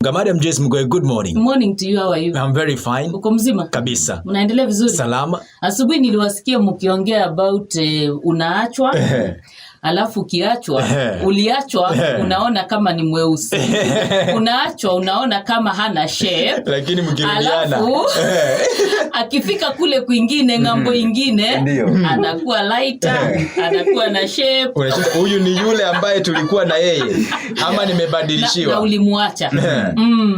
Madam Joyce Mghoi, good morning. Good morning to you, how are you? I'm very fine. Uko mzima? Kabisa. Unaendelea vizuri? Salama. Asubuhi niliwasikia mkiongea about unaachwa. Alafu ukiachwa, uliachwa unaona kama ni mweusi. Unaachwa unaona kama hana shape. Lakini mkirudiana. Alafu akifika kule kwingine ngambo ingine anakuwa lighter, anakuwa na shape. Huyu ni yule ambaye tulikuwa na yeye ama nimebadilishiwa. Na ulimuacha.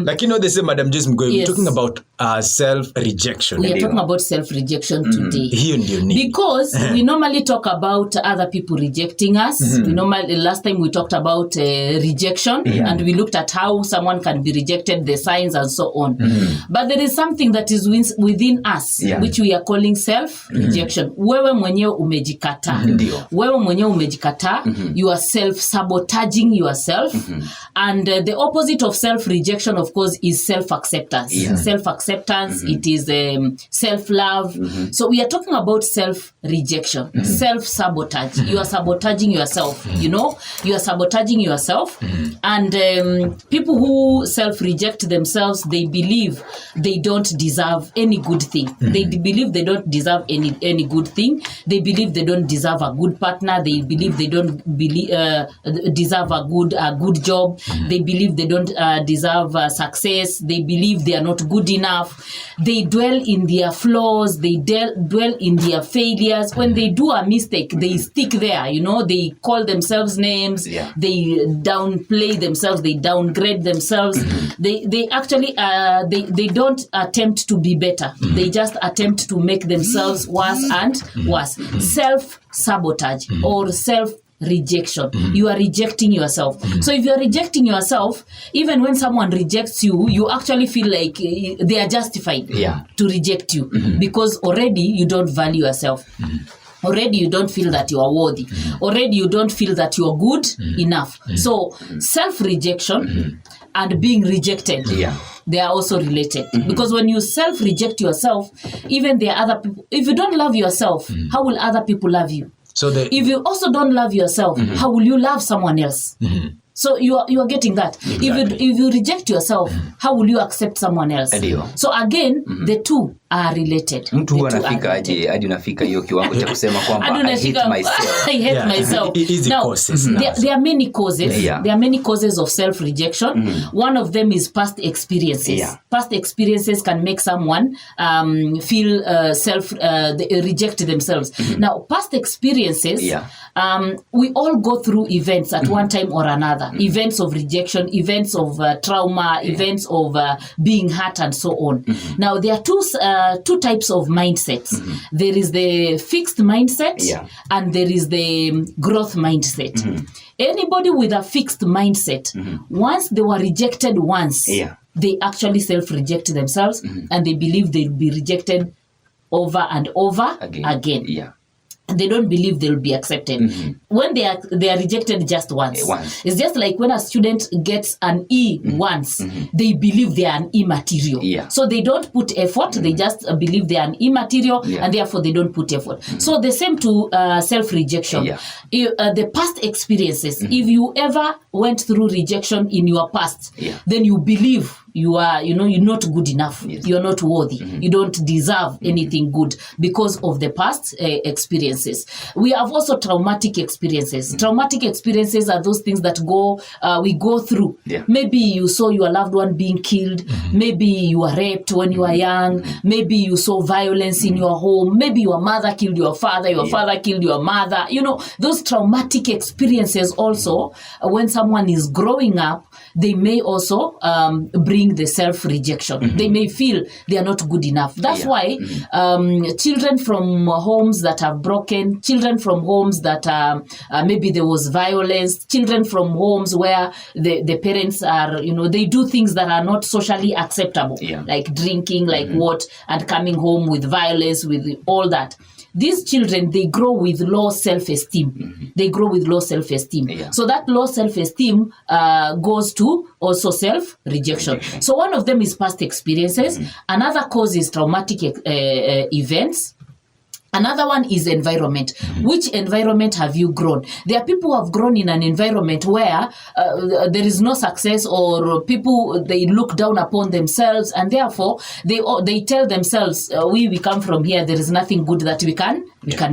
Lakini what they say, Madam Joyce Mghoi, we're talking about self-rejection. We are talking about self-rejection today. Hiyo ndio nini? Because we normally talk about other people rejecting us. We normally, last time we talked about rejection, and we looked at how someone can be rejected, the signs and so on. But there is something that is within us, which we are calling self-rejection. Wewe mwenyewe umejikata. Wewe mwenyewe umejikata. You are self-sabotaging yourself. And the opposite of self-rejection, of course, is self-acceptance. Self-acceptance, it is self-love. So we are talking about self-rejection, self-sabotage. You are sabotaging yourself, you know, you are sabotaging yourself. And people who self-reject themselves, they believe they don't deserve any good thing. They believe they don't deserve any good thing. They believe they don't deserve a good partner. They believe they don't deserve a good job. They believe they don't deserve success. They believe they are not good enough. They dwell in their flaws. They dwell in their failures. When they do a mistake, they stick there, you know, they call themselves names. They downplay themselves. They downgrade themselves. They actually, they don't attempt to be better. They just attempt to make themselves worse and worse. Self-sabotage or self-rejection. You are rejecting yourself. So if you are rejecting yourself, even when someone rejects you, you actually feel like they are justified to reject you because already you don't value yourself. Already you don't feel that you are worthy. Already you don't feel that you are good enough. So self-rejection and being rejected, they are also related. Because when you self-reject yourself, even there are other people. If you don't love yourself, how will other people love you? So if you also don't love yourself, how will you love someone else? So you are getting that. Exactly. If you reject yourself, how will you accept someone else? So again, the two are related. Mtu anafika aje hadi unafika hiyo kiwango cha kusema kwamba I hate myself. I hate myself. Now, there are many causes. There are many causes of self-rejection. One of them is past experiences. Past experiences can make someone feel they reject themselves. Now, past experiences, we all go through events at one time or another. Events of rejection, events of trauma, events of being hurt and so on. Now, there are two types of mindsets. There is the fixed mindset and there is the growth mindset. Anybody with a fixed mindset, once they were rejected once, they actually self-reject themselves and they believe they'll be rejected over and over again. They don't believe they'll be accepted. When they are rejected just once. It's just like when a student gets an E once, they believe they are an E material. So they don't put effort, they just believe they are an E material and therefore they don't put effort. So the same to self-rejection. The past experiences, if you ever went through rejection in your past, then you believe you are, you know, you're not good enough. You're not worthy. You don't deserve anything good because of the past experiences. We have also traumatic experiences. Traumatic experiences are those things that we go through. Maybe you saw your loved one being killed. Maybe you were raped when you were young. Maybe you saw violence in your home. Maybe your mother killed your father. Your father killed your mother. You know, those traumatic experiences also, when someone is growing up, they may also bring the self-rejection. They may feel they are not good enough. That's why children from homes that are broken, children from homes that maybe there was violence, children from homes where the parents are, you know, they do things that are not socially acceptable, like drinking, like and coming home with violence, with all that. These children, they grow with low self-esteem. They grow with low self-esteem. So that low self-esteem goes to also self-rejection. So one of them is past experiences. Another cause is traumatic events. Another one is environment. Which environment have you grown? There are people who have grown in an environment where there is no success, or people, they look down upon themselves, and therefore they tell themselves, we come from here, there is nothing good that we can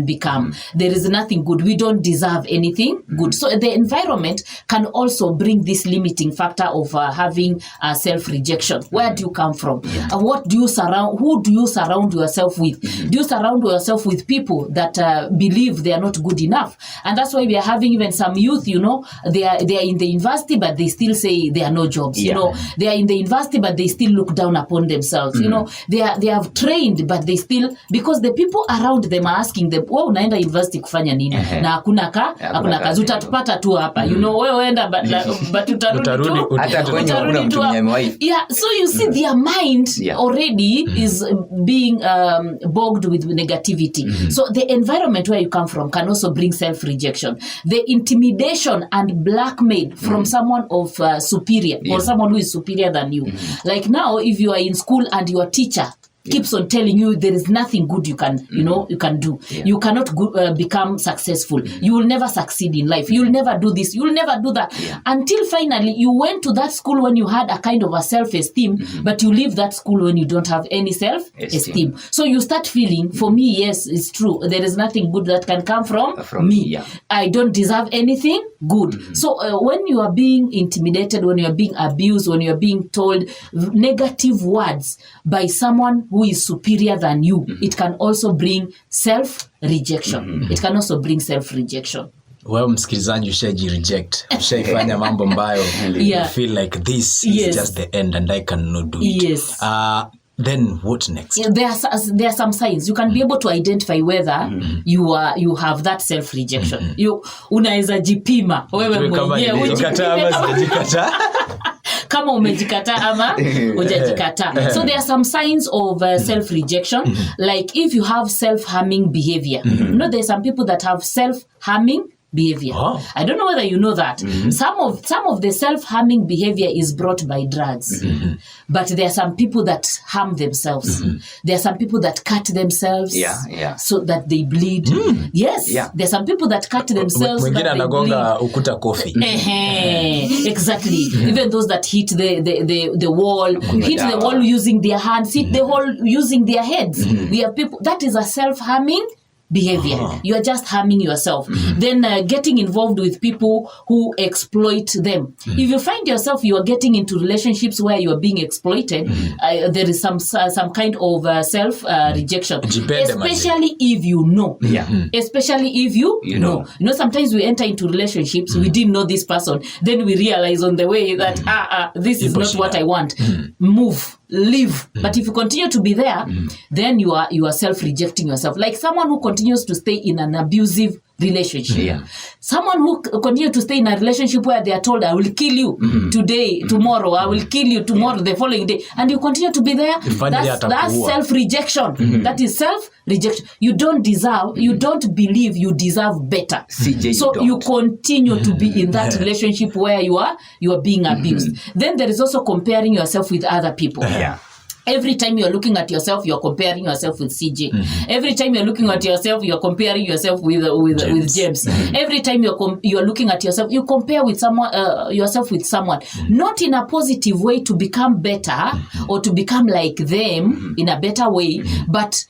become. There is nothing good. We don't deserve anything good. So the environment can also bring this limiting factor of having self-rejection. Where do you come from? What do you surround? Who do you surround yourself with? Do you surround yourself with people that believe they are not good enough? And that's why we are having even some youth, you know, they are in the university, but they still say there are no jobs. You know, they are in the university, but they still look down upon themselves. You know, they have trained, but they still, because the people around them are asking them, oh, unaenda university kufanya nini? Na hakuna kazi, utatupata tu hapa. You know, wewe enda but utarudi tu. Yeah, so you see their mind already is being bogged with negativity. So the environment where you come from can also bring self-rejection. The intimidation and blackmail from someone of superior or someone who is superior than you. Like now, if you are in school and your teacher keeps on telling you there is nothing good you can, you know, you can do. You cannot become successful. You will never succeed in life. You will never do this. You will never do that. Until finally you went to that school when you had a kind of a self-esteem, but you leave that school when you don't have any self-esteem. So you start feeling, for me, yes, it's true. There is nothing good that can come from me. I don't deserve anything good. So when you are being intimidated, when you are being abused, when you are being told negative words by someone who is superior than you, it can also bring self-rejection. It can also bring self-rejection. Well, msikilizaji, ushaji-reject. Ushaifanya mambo ambayo you feel like this is just the end and I cannot do it. Then what next? There are some signs. You can be able to identify whether you have that self-rejection. You unaweza jipima wewe mwenyewe kama umejikata ama hujajikata. So there are some signs of self-rejection, like if you have self-harming behavior. You know, there's some people that have self-harming behavior. I don't know whether you know that. Some of the self-harming behavior is brought by drugs. But there are some people that harm themselves. There are some people that cut themselves so that they bleed. Yes. There are some people that cut themselves so that they bleed. Ukuta coffee. Exactly. Even those that hit the wall, hit the wall using their hands, hit the wall using their heads. We have people, that is a self-harming behavior. You are just harming yourself. Then getting involved with people who exploit them. If you find yourself you are getting into relationships where you are being exploited, there is some kind of self-rejection. Especially if you know. Especially if you know. You know, sometimes we enter into relationships, we didn't know this person, then we realize on the way that this is not what I want. Move. Leave. But if you continue to be there, then you are self-rejecting yourself. Like someone who continues to stay in an abusive relationship. Someone who continue to stay in a relationship where they are told, I will kill you today, tomorrow, I will kill you tomorrow, the following day, and you continue to be there. That's self-rejection. That is self-rejection. You don't deserve, you don't believe you deserve better. So you continue to be in that relationship where you are being abused. Then there is also comparing yourself with other people. Every time you're looking at yourself, you're comparing yourself with CJ. Every time you're looking at yourself, you're comparing yourself with James. Every time you're looking at yourself, you compare with someone yourself with someone, not in a positive way to become better or to become like them in a better way, but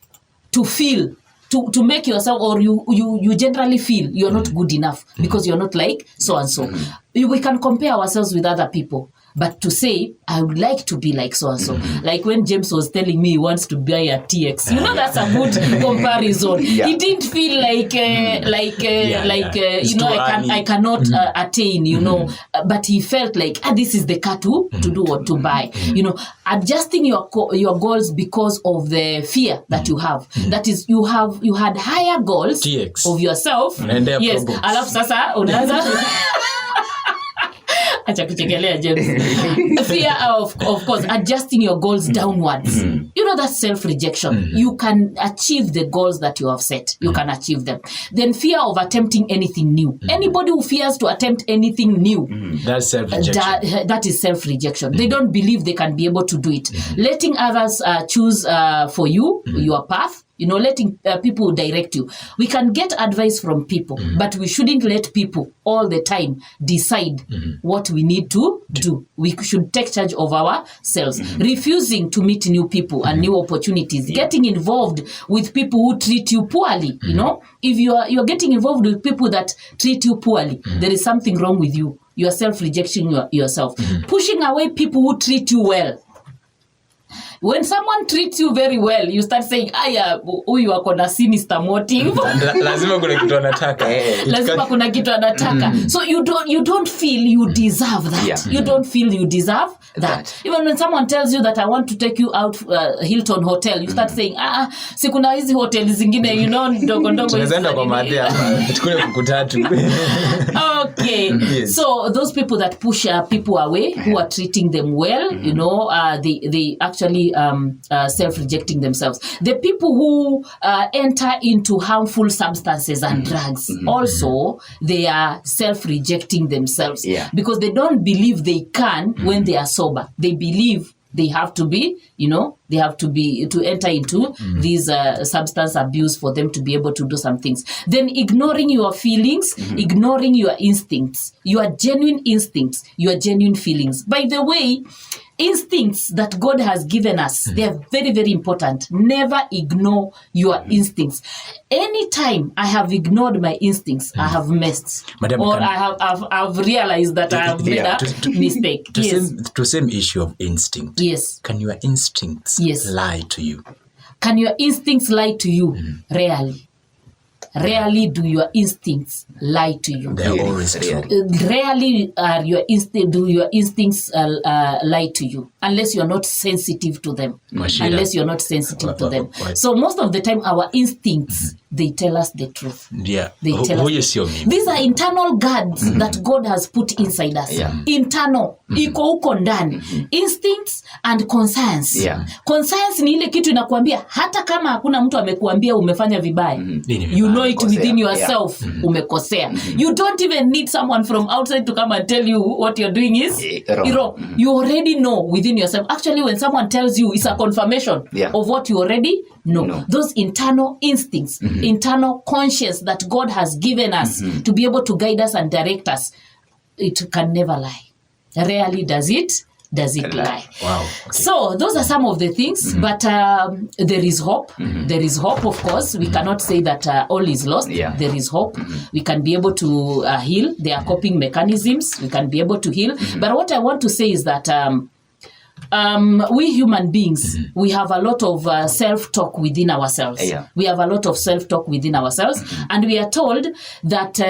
to feel. To make yourself, or you generally feel you're not good enough because you're not like so and so. We can compare ourselves with other people, but to say I would like to be like so and so. Like when James was telling me he wants to buy a TX, you know, that's a good comparison. He didn't feel like you know, I cannot attain, you know, but he felt like this is the car to do or to buy. You know, adjusting your goals because of the fear that you have. That is, you had higher goals TX of yourself. Yes, alafu sasa unaanza acha kuchekelea James. Fear of course, adjusting your goals downwards. You know, that's self-rejection. You can achieve the goals that you have set. You can achieve them. Then fear of attempting anything new. Anybody who fears to attempt anything new, that's self-rejection. That is self-rejection. They don't believe they can be able to do it. Letting others choose for you, your path, letting people direct you. We can get advice from people, but we shouldn't let people all the time decide what we need to do. We should take charge of ourselves. Refusing to meet new people and new opportunities. Getting involved with people who treat you poorly. If you're getting involved with people that treat you poorly, there is something wrong with you. You are self-rejecting yourself. Pushing away people who treat you well. When someone treats you very well, you start saying, huyu wako na sinister motive. Lazima kuna kitu anataka. Lazima kuna kitu anataka. So you don't feel you deserve that. Yeah. You don't feel you deserve that. Even when someone tells you that I want to take you out Hilton Hotel, you start saying, si kuna hizi hoteli zingine, ndogo. Tunaenda kwa madhe hapa, tukule kuku 3. Okay. Yes. So those people that push people away, who are treating them well, they actually self-rejecting themselves. The people who enter into harmful substances and drugs, also they are self-rejecting themselves because they don't believe they can when they are sober. They believe they have to be, to enter into these substance abuse for them to be able to do some things. Then ignoring your feelings, ignoring your instincts, your genuine instincts, your genuine feelings. By the way, instincts that God has given us, they are very, very important. Never ignore your instincts. Anytime I have ignored my instincts, I have messed. Madam, or I've realized that I have made a mistake. To same issue of instinct. Yes. Can your instincts lie to you? Can your instincts lie to you? Rarely. Rarely do your instincts lie to you. They are always true. Rarely do your instincts lie to you, unless you are not sensitive to them. Unless you are not sensitive to them. So most of the time, our instincts, they tell us the truth. Yeah. They tell us. These are internal guards that God has put inside us. Yeah. Internal. Iko huko ndani. Instincts and conscience. Yeah. Conscience ni ile kitu inakuambia hata kama hakuna mtu amekuambia umefanya vibaya. You know it within yourself. Umekosea. You don't even need someone from outside to come and tell you what you're doing is wrong. You already know within yourself. Actually, when someone tells you, it's a confirmation of what you already know. No. Those internal instincts, internal conscience that God has given us to be able to guide us and direct us, it can never lie. Rarely does it lie. Wow. Okay. So those are some of the things, but there is hope. There is hope, of course. We cannot say that all is lost. Yeah. There is hope. We can be able to heal. There are coping mechanisms. We can be able to heal. But what I want to say is that we human beings, we have a lot of self-talk within ourselves. Yeah. We have a lot of self-talk within ourselves. And we are told that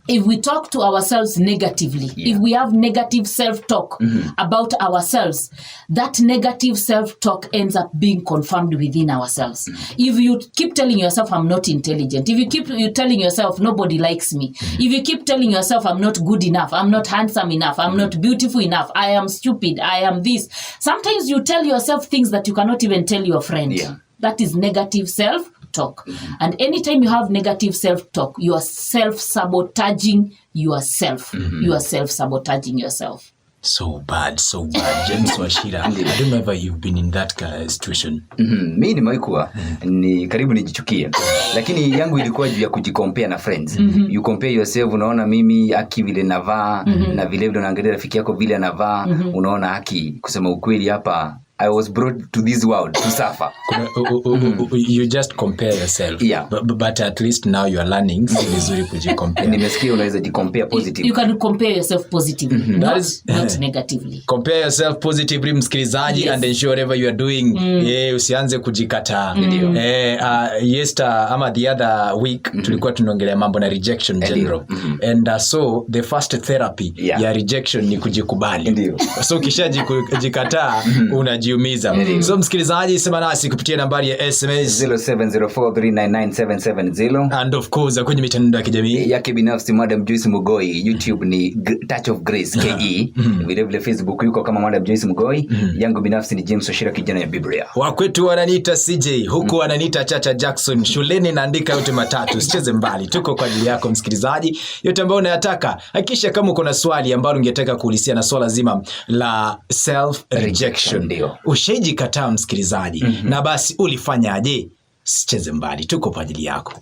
if we talk to ourselves negatively, if we have negative self-talk about ourselves, that negative self-talk ends up being confirmed within ourselves. If you keep telling yourself, I'm not intelligent, if you keep telling yourself, nobody likes me, if you keep telling yourself, I'm not good enough, I'm not handsome enough, I'm not beautiful enough, I am stupid, I am this. Sometimes you tell yourself things that you cannot even tell your friend. Yeah. That is negative self-talk. And anytime you have negative self-talk, you are self-sabotaging yourself. You are self-sabotaging yourself. So bad. James Washira, I don't know if you've been in that situation. Mimi nimeikuwa ni karibu nijichukie. Lakini yangu ilikuwa juu ya kujicompare na friends. You compare yourself, unaona mimi aki vile navaa na vile vile unaangalia rafiki yako vile anavaa, unaona aki kusema ukweli hapa I was brought to this world to suffer. You just compare yourself. Yeah. But at least now you are learning. Si vizuri kujicompare. Nimesikia unaweza jicompare positively. You can compare yourself positively, not negatively. Compare yourself positively, msikilizaji, and ensure whatever you are doing, usianze kujikataa. Yesterday, the other week, tulikuwa tunaongelea mambo na rejection general. And so the first therapy ya rejection ni kujikubali. So ukishajikataa unajiumiza. So msikilizaji, sema nasi kupitia nambari ya SMS 0704399770 and of course kwenye mitandao ya kijamii yake binafsi Madam Joyce Mghoi. YouTube ni Touch of Grace KE. Vile vile Facebook yuko kama Madam Joyce Mghoi. Yangu binafsi ni James Washira kijana ya Biblia. Wakwetu wananiita CJ, huku wananiita Chacha Jackson. Shuleni naandika yote matatu. Sicheze mbali. Tuko kwa ajili yako msikilizaji. Yote ambayo unayataka. Hakikisha kama uko na swali ambalo ungetaka kuulizia na swala zima la self rejection. Ushajikataa msikilizaji. Na basi ulifanyaje? sicheze mbali, tuko kwa ajili yako.